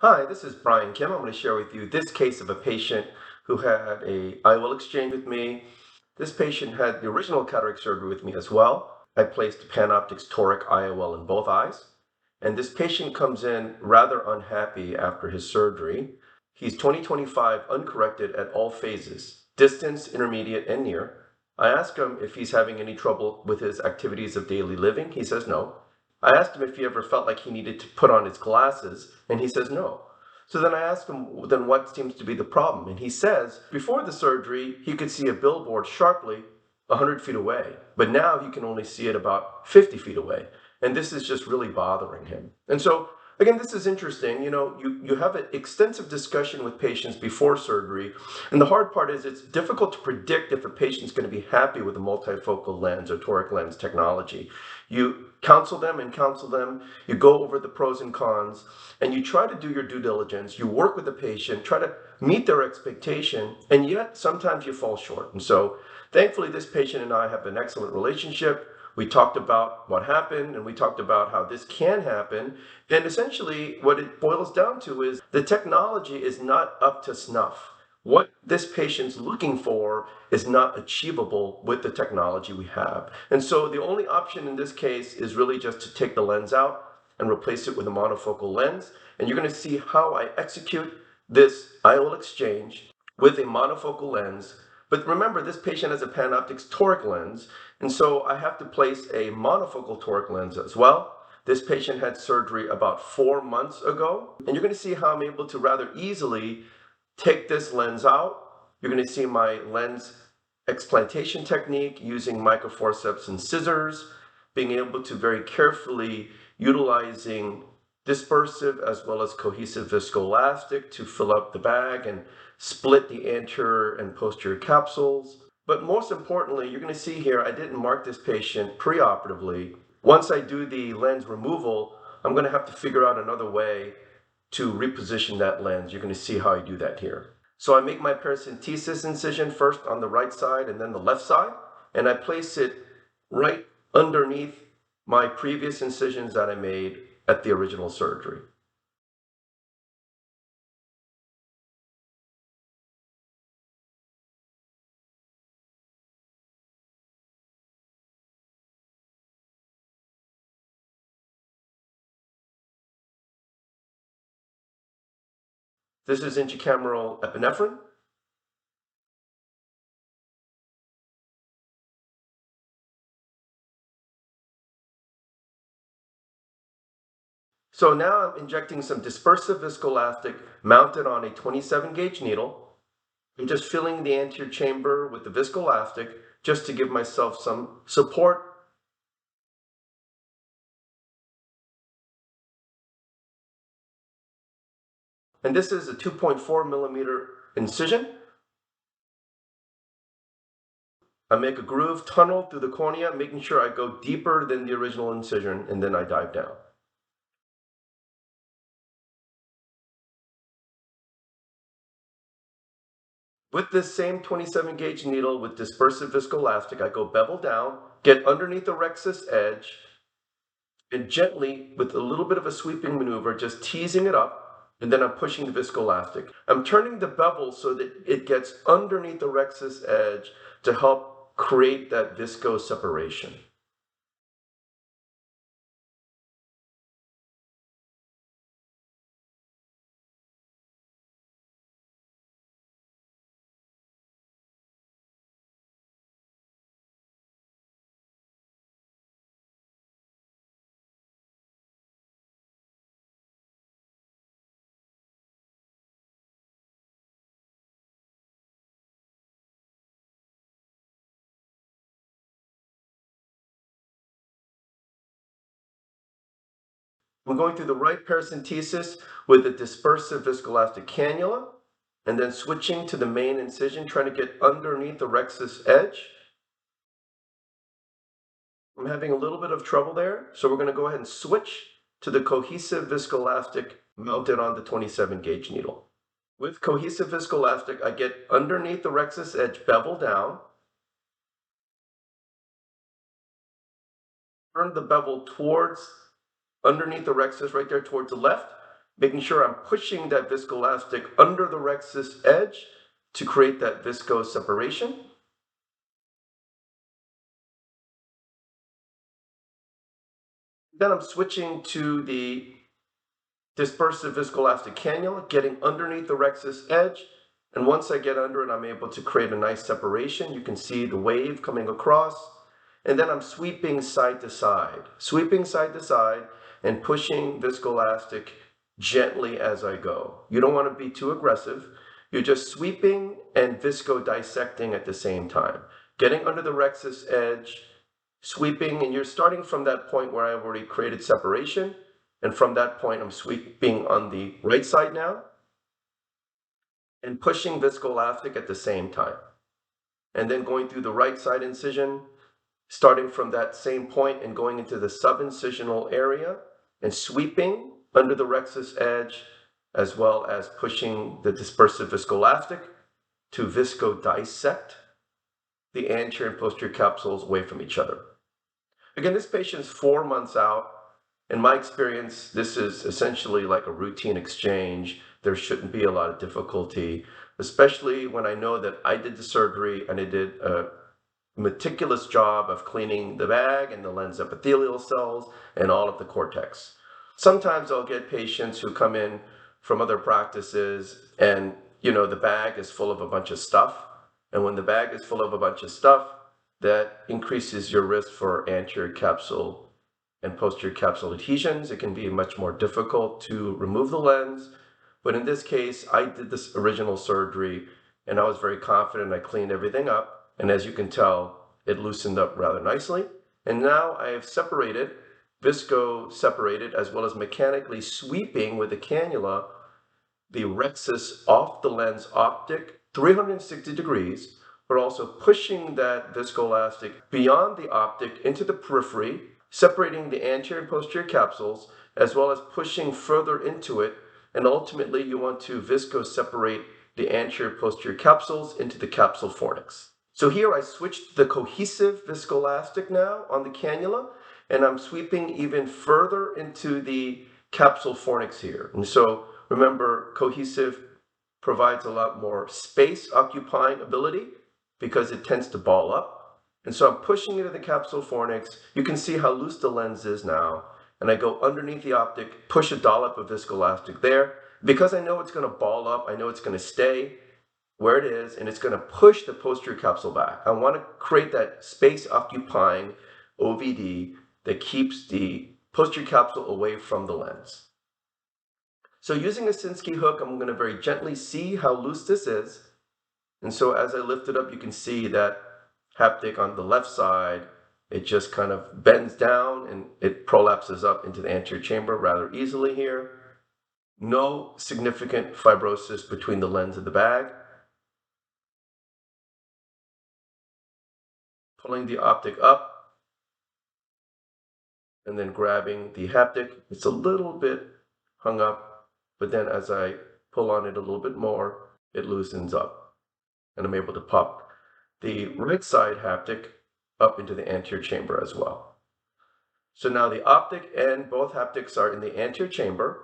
Hi, this is Brian Kim. I'm going to share with you this case of a patient who had a IOL exchange with me. This patient had the original cataract surgery with me as well. I placed Panoptix Toric IOL in both eyes. And this patient comes in rather unhappy after his surgery. He's 2025 uncorrected at all phases, distance, intermediate, and near. I ask him if he's having any trouble with his activities of daily living. He says no. I asked him if he ever felt like he needed to put on his glasses, and he says no. So then I asked him, then what seems to be the problem? And he says, before the surgery, he could see a billboard sharply 100 feet away, but now he can only see it about 50 feet away. And this is just really bothering him. And so, again, this is interesting. You have an extensive discussion with patients before surgery. And the hard part is it's difficult to predict if a patient's going to be happy with a multifocal lens or toric lens technology. You counsel them and counsel them. You go over the pros and cons, and you try to do your due diligence. You work with the patient, try to meet their expectation, and yet sometimes you fall short. And so, thankfully, this patient and I have an excellent relationship. We talked about what happened, and we talked about how this can happen. And essentially, what it boils down to is the technology is not up to snuff. What this patient's looking for is not achievable with the technology we have. And so the only option in this case is really just to take the lens out and replace it with a monofocal lens. And you're going to see how I execute this IOL exchange with a monofocal lens. But remember, this patient has a Panoptix Toric lens, and so I have to place a monofocal toric lens as well. This patient had surgery about 4 months ago, and you're going to see how I'm able to rather easily take this lens out. You're going to see my lens explantation technique using microforceps and scissors, being able to very carefully utilizing dispersive as well as cohesive viscoelastic to fill up the bag and split the anterior and posterior capsules. But most importantly, you're going to see here, I didn't mark this patient preoperatively. Once I do the lens removal, I'm going to have to figure out another way to reposition that lens. You're going to see how I do that here. So I make my paracentesis incision first on the right side and then the left side, and I place it right underneath my previous incisions that I made at the original surgery. This is intracameral epinephrine. So now I'm injecting some dispersive viscoelastic mounted on a 27 gauge needle. I'm just filling the anterior chamber with the viscoelastic just to give myself some support. And this is a 2.4 millimeter incision. I make a groove tunnel through the cornea, making sure I go deeper than the original incision, and then I dive down. With this same 27 gauge needle with dispersive viscoelastic, I go bevel down, get underneath the rexus edge, and gently, with a little bit of a sweeping maneuver, just teasing it up, and then I'm pushing the viscoelastic. I'm turning the bevel so that it gets underneath the rexus edge to help create that visco separation. I'm going through the right paracentesis with a dispersive viscoelastic cannula, and then switching to the main incision, trying to get underneath the rexus edge. I'm having a little bit of trouble there, so we're going to go ahead and switch to the cohesive viscoelastic mounted on the 27 gauge needle. With cohesive viscoelastic, I get underneath the rexus edge, bevel down, turn the bevel towards underneath the rexus right there towards the left, making sure I'm pushing that viscoelastic under the rexus edge to create that visco separation. Then I'm switching to the dispersive viscoelastic cannula, getting underneath the rexus edge. And once I get under it, I'm able to create a nice separation. You can see the wave coming across. And then I'm sweeping side to side, and pushing viscoelastic gently as I go. You don't want to be too aggressive. You're just sweeping and visco dissecting at the same time. Getting under the rexus edge, sweeping, and you're starting from that point where I've already created separation. And from that point, I'm sweeping on the right side now and pushing viscoelastic at the same time. And then going through the right side incision, starting from that same point and going into the subincisional area and sweeping under the rexus edge, as well as pushing the dispersive viscoelastic to visco dissect the anterior and posterior capsules away from each other. Again, this patient's 4 months out. In my experience, this is essentially like a routine exchange. There shouldn't be a lot of difficulty, especially when I know that I did the surgery and I did a meticulous job of cleaning the bag and the lens epithelial cells and all of the cortex. Sometimes I'll get patients who come in from other practices and, the bag is full of a bunch of stuff. And when the bag is full of a bunch of stuff, that increases your risk for anterior capsule and posterior capsule adhesions. It can be much more difficult to remove the lens. But in this case, I did this original surgery and I was very confident. I cleaned everything up. And as you can tell, it loosened up rather nicely. And now I have separated, visco separated, as well as mechanically sweeping with the cannula the rexus off the lens optic 360 degrees, but also pushing that viscoelastic beyond the optic into the periphery, separating the anterior and posterior capsules, as well as pushing further into it. And ultimately, you want to visco separate the anterior posterior capsules into the capsule fornix. So here I switched to the cohesive viscoelastic now on the cannula, and I'm sweeping even further into the capsule fornix here. And so remember, cohesive provides a lot more space occupying ability because it tends to ball up. And so I'm pushing into the capsule fornix. You can see how loose the lens is now. And I go underneath the optic, push a dollop of viscoelastic there. Because I know it's going to ball up, I know it's going to stay where it is, and it's going to push the posterior capsule back. I want to create that space occupying OVD that keeps the posterior capsule away from the lens. So using a Sinskey hook, I'm going to very gently see how loose this is. And so as I lift it up, you can see that haptic on the left side, it just kind of bends down and it prolapses up into the anterior chamber rather easily here. No significant fibrosis between the lens and the bag. Pulling the optic up and then grabbing the haptic. It's a little bit hung up, but then as I pull on it a little bit more, it loosens up. And I'm able to pop the right side haptic up into the anterior chamber as well. So now the optic and both haptics are in the anterior chamber.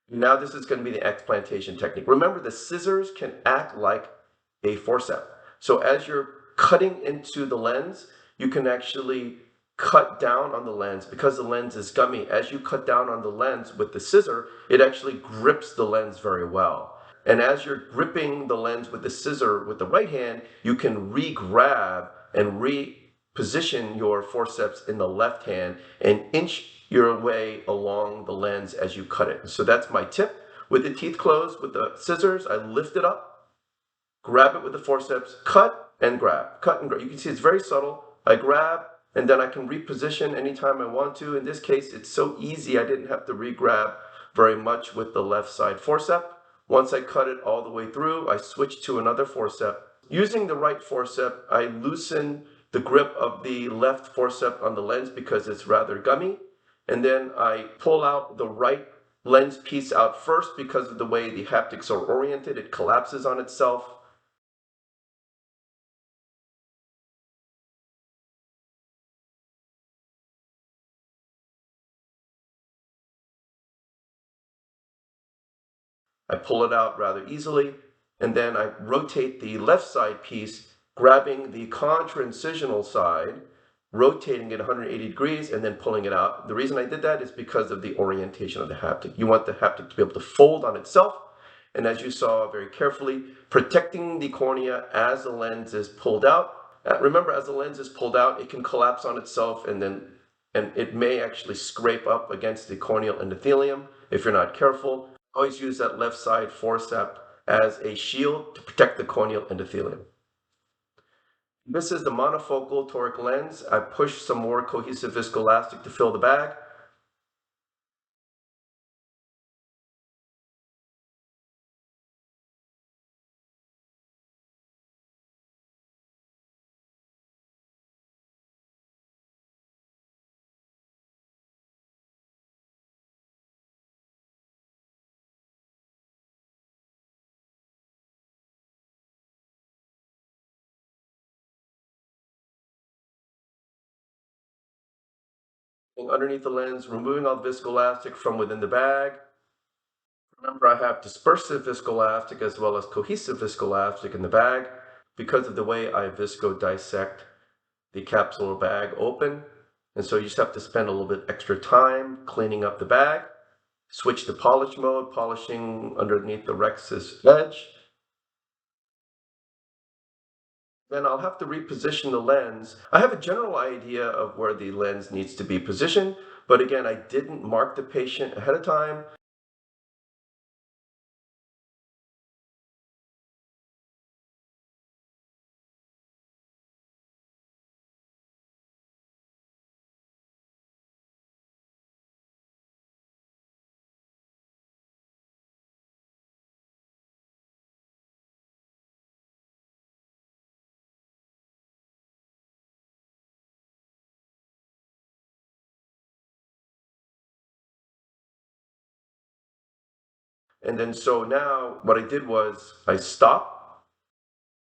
Now this is going to be the explantation technique. Remember, the scissors can act like a forceps. So as you're cutting into the lens, you can actually cut down on the lens. Because the lens is gummy, as you cut down on the lens with the scissor, it actually grips the lens very well. And as you're gripping the lens with the scissor with the right hand, you can re-grab and reposition your forceps in the left hand and inch your way along the lens as you cut it. So that's my tip. With the teeth closed, with the scissors, I lift it up, grab it with the forceps, cut and grab, cut and grab. You can see it's very subtle. I grab, and then I can reposition anytime I want to. In this case, it's so easy, I didn't have to re-grab very much with the left side forceps. Once I cut it all the way through, I switch to another forceps. Using the right forceps, I loosen the grip of the left forceps on the lens because it's rather gummy. And then I pull out the right lens piece out first because of the way the haptics are oriented. It collapses on itself. I pull it out rather easily, and then I rotate the left side piece, grabbing the contra-incisional side, rotating it 180 degrees, and then pulling it out. The reason I did that is because of the orientation of the haptic. You want the haptic to be able to fold on itself, and as you saw very carefully, protecting the cornea as the lens is pulled out. Remember, as the lens is pulled out, it can collapse on itself, and it may actually scrape up against the corneal endothelium if you're not careful. Always use that left side forceps as a shield to protect the corneal endothelium. This is the monofocal toric lens. I pushed some more cohesive viscoelastic to fill the bag. Underneath the lens, removing all the viscoelastic from within the bag. Remember, I have dispersive viscoelastic as well as cohesive viscoelastic in the bag because of the way I visco dissect the capsular bag open. And so you just have to spend a little bit extra time cleaning up the bag. Switch to polish mode, polishing underneath the rexus edge. Then I'll have to reposition the lens. I have a general idea of where the lens needs to be positioned, but again, I didn't mark the patient ahead of time. And then so now what I did was I stopped.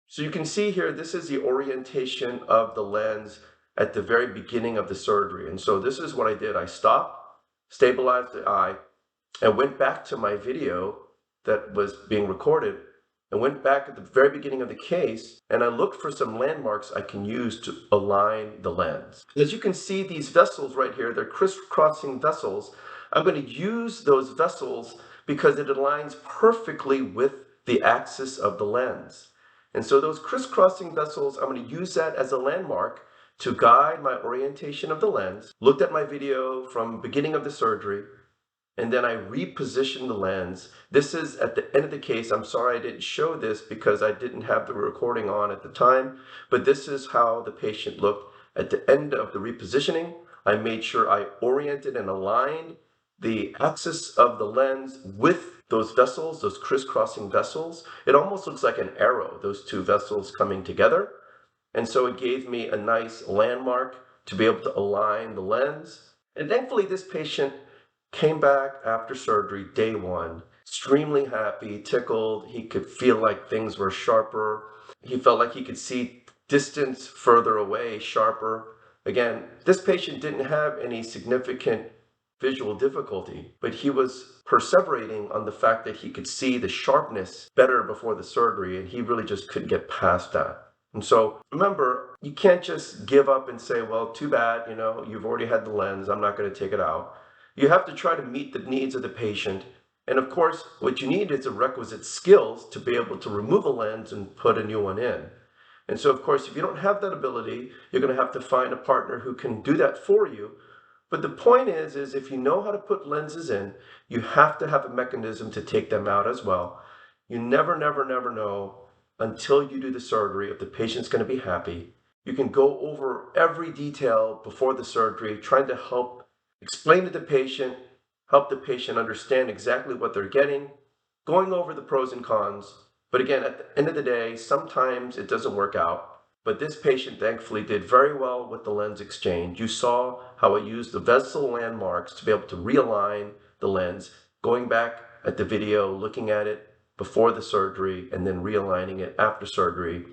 So you can see here, this is the orientation of the lens at the very beginning of the surgery. And so this is what I did. I stopped, stabilized the eye, and went back to my video that was being recorded and went back at the very beginning of the case, and I looked for some landmarks I can use to align the lens. As you can see, these vessels right here, they're crisscrossing vessels. I'm going to use those vessels because it aligns perfectly with the axis of the lens. And so those crisscrossing vessels, I'm going to use that as a landmark to guide my orientation of the lens. Looked at my video from beginning of the surgery, and then I reposition the lens. This is at the end of the case. I'm sorry I didn't show this because I didn't have the recording on at the time, but this is how the patient looked at the end of the repositioning. I made sure I oriented and aligned the axis of the lens with those vessels, those crisscrossing vessels. It almost looks like an arrow, those two vessels coming together. And so it gave me a nice landmark to be able to align the lens. And thankfully, this patient came back after surgery, day one, extremely happy, tickled. He could feel like things were sharper. He felt like he could see distance further away, sharper. Again, this patient didn't have any significant visual difficulty, but he was perseverating on the fact that he could see the sharpness better before the surgery, and he really just couldn't get past that. And so remember, you can't just give up and say, well, too bad, you've already had the lens, I'm not going to take it out. You have to try to meet the needs of the patient. And of course, what you need is the requisite skills to be able to remove a lens and put a new one in. And so, of course, if you don't have that ability, you're going to have to find a partner who can do that for you. But the point is if you know how to put lenses in, you have to have a mechanism to take them out as well. You never know until you do the surgery if the patient's going to be happy. You can go over every detail before the surgery, trying to help explain to the patient, help the patient understand exactly what they're getting, going over the pros and cons. But again, at the end of the day, sometimes it doesn't work out. But this patient thankfully did very well with the lens exchange. You saw how I used the vessel landmarks to be able to realign the lens, going back at the video, looking at it before the surgery, and then realigning it after surgery.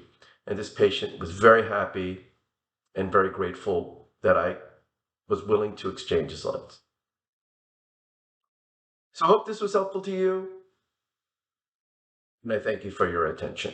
And this patient was very happy and very grateful that I was willing to exchange his lens. So I hope this was helpful to you. and I thank you for your attention.